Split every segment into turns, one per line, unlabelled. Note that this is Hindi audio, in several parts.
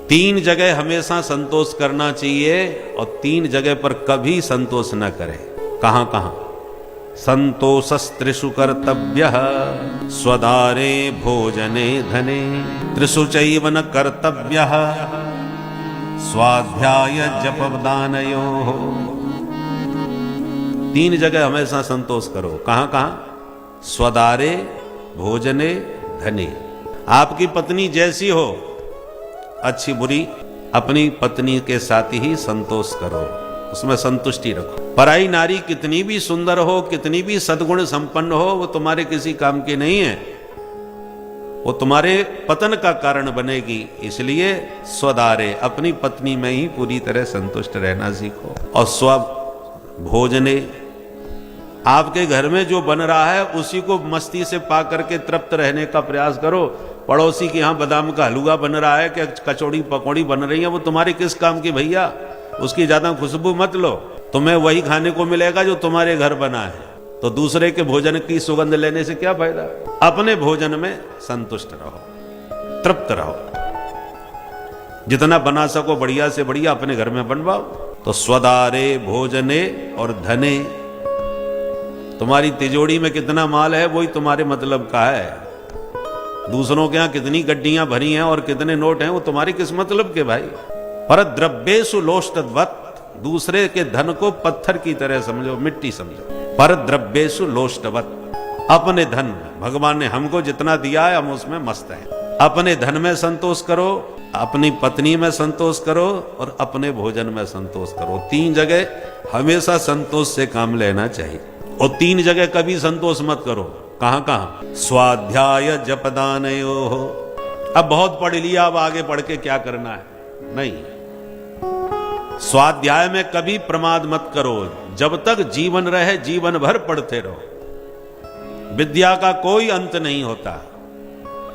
तीन जगह हमेशा संतोष करना चाहिए और तीन जगह पर कभी संतोष न करें। कहां कहां? संतोषस्त्रिषु कर्तव्यः स्वदारे भोजने धने, त्रिषु चैव न कर्तव्यः स्वाध्याय जपदानयोः। तीन जगह हमेशा संतोष करो। कहां कहां? स्वदारे भोजने धने। आपकी पत्नी जैसी हो, अच्छी बुरी, अपनी पत्नी के साथ ही संतोष करो, उसमें संतुष्टि रखो। पराई नारी कितनी भी सुंदर हो, कितनी भी सद्गुण संपन्न हो, वो तुम्हारे किसी काम की नहीं है, वो तुम्हारे पतन का कारण बनेगी। इसलिए स्वदारे, अपनी पत्नी में ही पूरी तरह संतुष्ट रहना सीखो। और स्व भोजने, आपके घर में जो बन रहा है उसी को मस्ती से पा करके तृप्त रहने का प्रयास करो। पड़ोसी के यहाँ बादाम का हलवा बन रहा है, कि कचौड़ी पकौड़ी बन रही है, वो तुम्हारे किस काम की भैया? उसकी ज्यादा खुशबू मत लो, तुम्हें वही खाने को मिलेगा जो तुम्हारे घर बना है। तो दूसरे के भोजन की सुगंध लेने से क्या फायदा? अपने भोजन में संतुष्ट रहो, तृप्त रहो। जितना बना सको बढ़िया से बढ़िया अपने घर में बनवाओ। तो स्वदारे भोजने और धने, तुम्हारी तिजोरी में कितना माल है वही तुम्हारे मतलब का है। दूसरों के यहां कितनी गड्डियां भरी हैं और कितने नोट हैं, वो तुम्हारी किस मतलब के भाई? पर द्रव्येषु लोष्टवत्, दूसरे के धन को पत्थर की तरह समझो, मिट्टी समझो। पर द्रव्येषु लोष्टवत्, अपने धन, भगवान ने हमको जितना दिया है हम उसमें मस्त हैं। अपने धन में संतोष करो, अपनी पत्नी में संतोष करो और अपने भोजन में संतोष करो। तीन जगह हमेशा संतोष से काम लेना चाहिए। और तीन जगह कभी संतोष मत करो। कहां कहां? स्वाध्याय जपदानयोः। अब बहुत पढ़ लिया, अब आगे पढ़ के क्या करना है? नहीं, स्वाध्याय में कभी प्रमाद मत करो। जब तक जीवन रहे जीवन भर पढ़ते रहो। विद्या का कोई अंत नहीं होता,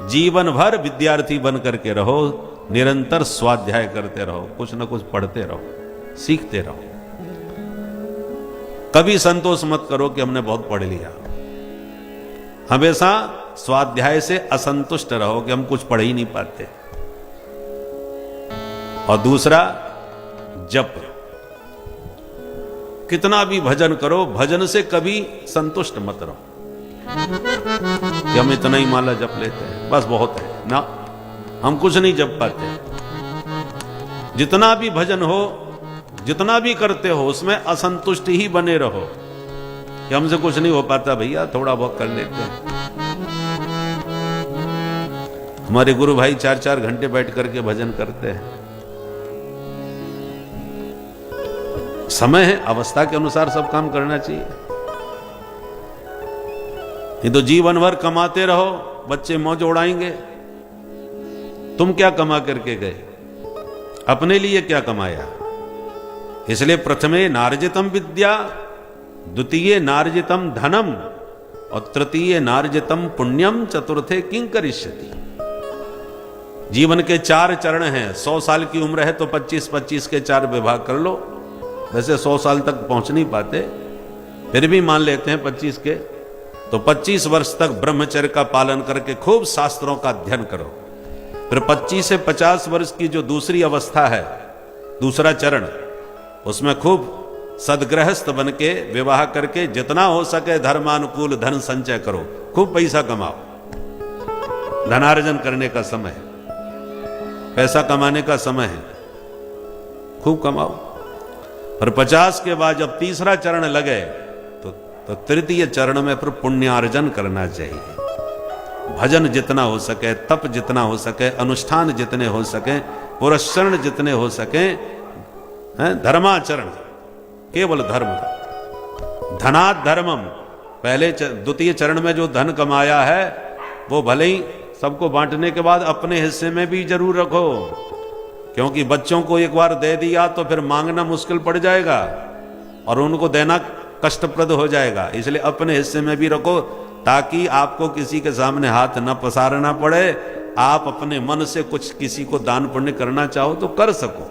जीवन भर विद्यार्थी बन करके रहो, निरंतर स्वाध्याय करते रहो, कुछ न कुछ पढ़ते रहो, सीखते रहो। कभी संतोष मत करो कि हमने बहुत पढ़ लिया। हमेशा स्वाध्याय से असंतुष्ट रहो कि हम कुछ पढ़ ही नहीं पाते। और दूसरा, जप, कितना भी भजन करो, भजन से कभी संतुष्ट मत रहो कि हम इतना ही माला जप लेते हैं, बस बहुत है ना, हम कुछ नहीं जप पाते। जितना भी भजन हो, जितना भी करते हो, उसमें असंतुष्ट ही बने रहो कि हमसे कुछ नहीं हो पाता भैया, थोड़ा बहुत कर लेते हैं। हमारे गुरु भाई 4-4 घंटे बैठ करके भजन करते हैं। समय है, अवस्था के अनुसार सब काम करना चाहिए। ये तो जीवन भर कमाते रहो, बच्चे मौज उड़ाएंगे। तुम क्या कमा करके गए? अपने लिए क्या कमाया? इसलिए प्रथमे नार्जितम विद्या, द्वितीय नार्जितम धनम और तृतीय नार्जितम पुण्यम, चतुर्थे किं करिष्यति। जीवन के 4 चरण हैं। 100 साल की उम्र है तो 25-25 के 4 विभाग कर लो। वैसे 100 साल तक पहुंच नहीं पाते, फिर भी मान लेते हैं 25 के। तो 25 वर्ष तक ब्रह्मचर्य का पालन करके खूब शास्त्रों का अध्ययन करो। फिर 25 से 50 वर्ष की जो दूसरी अवस्था है, दूसरा चरण, उसमें खूब सदगृहस्थ बन के विवाह करके जितना हो सके धर्मानुकूल धन संचय करो, खूब पैसा कमाओ। धनार्जन करने का समय है, पैसा कमाने का समय है, खूब कमाओ। पर 50 के बाद जब तीसरा चरण लगे तो तृतीय चरण में फिर पुण्यार्जन करना चाहिए। भजन जितना हो सके, तप जितना हो सके, अनुष्ठान जितने हो सके, पुरस्करण जितने हो सके, धर्माचरण, केवल धर्म। धनात् धर्मम, पहले द्वितीय चरण में जो धन कमाया है वो भले ही सबको बांटने के बाद अपने हिस्से में भी जरूर रखो, क्योंकि बच्चों को एक बार दे दिया तो फिर मांगना मुश्किल पड़ जाएगा और उनको देना कष्टप्रद हो जाएगा। इसलिए अपने हिस्से में भी रखो, ताकि आपको किसी के सामने हाथ न पसारना पड़े। आप अपने मन से कुछ किसी को दान पुण्य करना चाहो तो कर सको,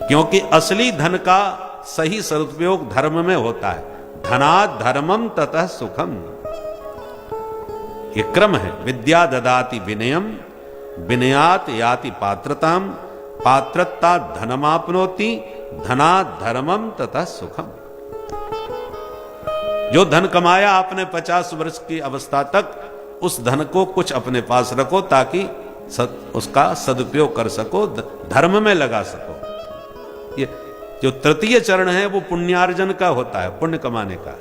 क्योंकि असली धन का सही सदुपयोग धर्म में होता है। धनात् धर्मम ततः सुखम, ये क्रम है। विद्या ददाति विनयम, विनयात याति पात्रताम, पात्रता धनमाप्नोति, धना धर्मम तथा सुखम। जो धन कमाया आपने 50 वर्ष की अवस्था तक, उस धन को कुछ अपने पास रखो ताकि उसका सदुपयोग कर सको, धर्म में लगा सको। ये जो तृतीय चरण है वो पुण्यार्जन का होता है, पुण्य कमाने का।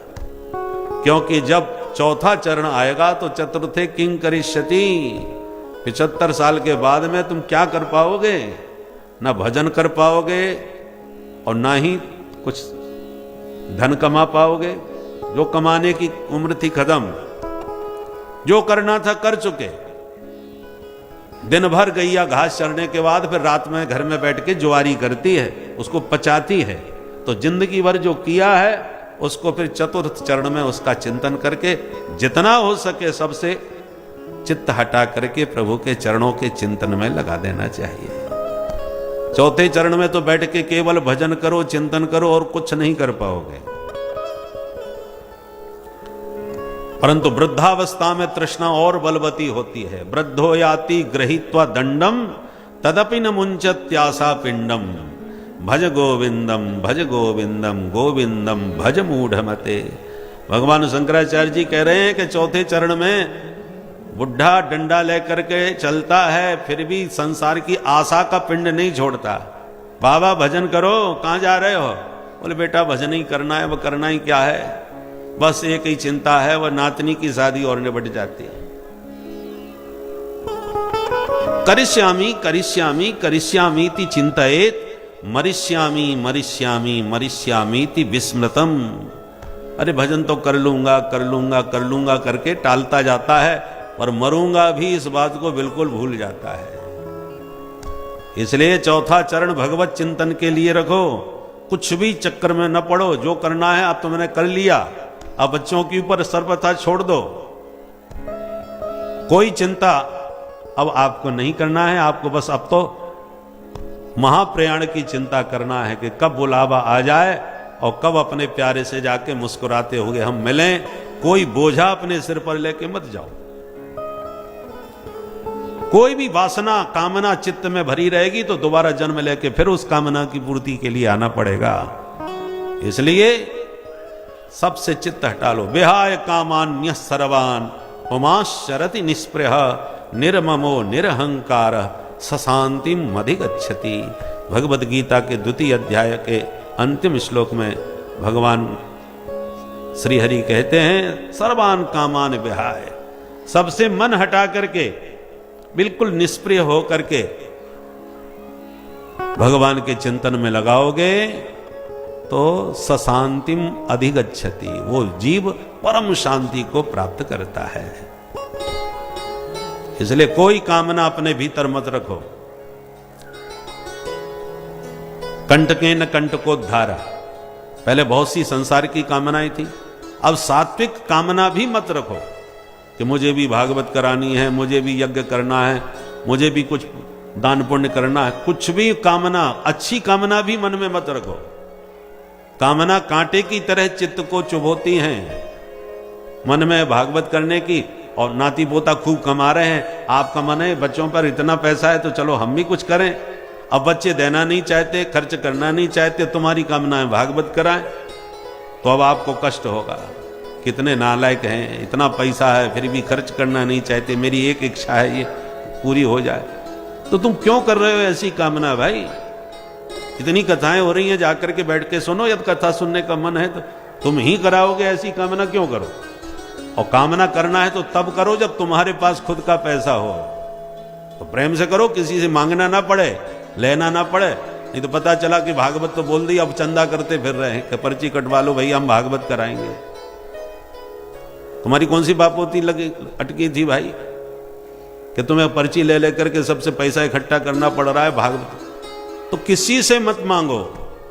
क्योंकि जब चौथा चरण आएगा तो चतुर्थे किंग करिष्यति, 75 साल के बाद में तुम क्या कर पाओगे? ना भजन कर पाओगे और ना ही कुछ धन कमा पाओगे। जो कमाने की उम्र थी खत्म, जो करना था कर चुके। दिन भर गैया घास चरने के बाद फिर रात में घर में बैठ के ज्वारी करती है, उसको पचाती है। तो जिंदगी भर जो किया है उसको फिर चतुर्थ चरण में उसका चिंतन करके जितना हो सके सबसे चित्त हटा करके प्रभु के चरणों के चिंतन में लगा देना चाहिए। चौथे चरण में तो बैठ के केवल भजन करो, चिंतन करो और कुछ नहीं कर पाओगे। परंतु वृद्धावस्था में तृष्णा और बलवती होती है। वृद्धो याति गृहीत्वा दंडम तदपि न मुंचत्यासा पिंडम, भज गोविंदम भज गोविंदम गोविंदम भज मूढ़मते। भगवान शंकराचार्य जी कह रहे हैं कि चौथे चरण में बुढ़ा डंडा लेकर के चलता है, फिर भी संसार की आशा का पिंड नहीं छोड़ता। बाबा भजन करो, कहां जा रहे हो? बोले बेटा भजन ही करना है। वो करना ही क्या है, बस एक ही चिंता है, वह नातनी की शादी और निबट जाती है। करिष्यामि करिष्यामि करिष्यामीति चिंतयेत, मरिष्यामि मरिष्यामि मरिष्यामीति विस्मृतम। अरे भजन तो कर लूंगा कर लूंगा कर लूंगा करके टालता जाता है, और मरूंगा भी इस बात को बिल्कुल भूल जाता है। इसलिए चौथा चरण भगवत चिंतन के लिए रखो। कुछ भी चक्कर में न पड़ो, जो करना है अब तो मैंने कर लिया, अब बच्चों के ऊपर सर्वथा छोड़ दो। कोई चिंता अब आपको नहीं करना है। आपको बस अब तो महाप्रयाण की चिंता करना है कि कब बुलावा आ जाए और कब अपने प्यारे से जाके मुस्कुराते हुए हम मिलें। कोई बोझा अपने सिर पर लेके मत जाओ। कोई भी वासना कामना चित्त में भरी रहेगी तो दोबारा जन्म लेके फिर उस कामना की पूर्ति के लिए आना पड़ेगा। इसलिए सबसे चित्त हटा लो। विहाय कामान्य सर्वान उमाशरति निष्प्रह, निर्ममो निरहंकार सशांतिम अधिगच्छति। भगवद गीता के 2 अध्याय के अंतिम श्लोक में भगवान श्री हरि कहते हैं, सर्वान कामान विहाय, सबसे मन हटा करके बिल्कुल निष्प्रिय हो करके भगवान के चिंतन में लगाओगे तो सशांतिम अधिगच्छति, वो जीव परम शांति को प्राप्त करता है। इसलिए कोई कामना अपने भीतर मत रखो। कंटकेन कंटकोद्धारा, पहले बहुत सी संसार की कामनाएं थी, अब सात्विक कामना भी मत रखो कि मुझे भी भागवत करानी है, मुझे भी यज्ञ करना है, मुझे भी कुछ दान पुण्य करना है। कुछ भी कामना, अच्छी कामना भी मन में मत रखो। कामना कांटे की तरह चित्त को चुभोती हैं। मन में भागवत करने की, और नाती पोता खूब कमा रहे हैं, आपका मन है बच्चों पर इतना पैसा है तो चलो हम भी कुछ करें। अब बच्चे देना नहीं चाहते, खर्च करना नहीं चाहते, तुम्हारी कामना है भागवत कराएं, तो अब आपको कष्ट होगा। कितने नालायक हैं, इतना पैसा है फिर भी खर्च करना नहीं चाहते, मेरी एक इच्छा है ये पूरी हो जाए। तो तुम क्यों कर रहे हो ऐसी कामना भाई? इतनी कथाएं हो रही हैं, जाकर के बैठ के सुनो। यदि कथा सुनने का मन है तो तुम ही कराओगे, ऐसी कामना क्यों करो? और कामना करना है तो तब करो जब तुम्हारे पास खुद का पैसा हो। तो प्रेम से करो, किसी से मांगना ना पड़े, लेना ना पड़े। नहीं तो पता चला कि भागवत तो बोल दी, अब चंदा करते फिर रहे हैं कि पर्ची कटवा लो भैया हम भागवत कराएंगे। तुम्हारी कौन सी बापोती लगी अटकी थी भाई कि तुम्हें पर्ची ले लेकर के सबसे पैसा इकट्ठा करना पड़ रहा है भागवत? तो किसी से मत मांगो,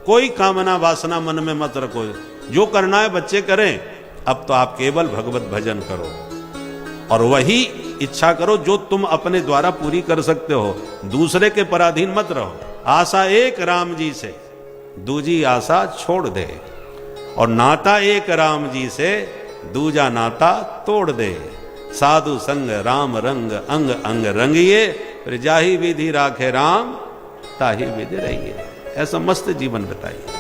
कोई कामना वासना मन में मत रखो। जो करना है बच्चे करें, अब तो आप केवल भगवत भजन करो और वही इच्छा करो जो तुम अपने द्वारा पूरी कर सकते हो। दूसरे के पराधीन मत रहो। आशा एक राम जी से, दूजी आशा छोड़ दे, और नाता एक राम जी से, दूजा नाता तोड़ दे। साधु संग राम रंग अंग अंग रंगिए, फिर जाही विधि राखे राम ताही विधि रहिए। ऐसा मस्त जीवन बताइए।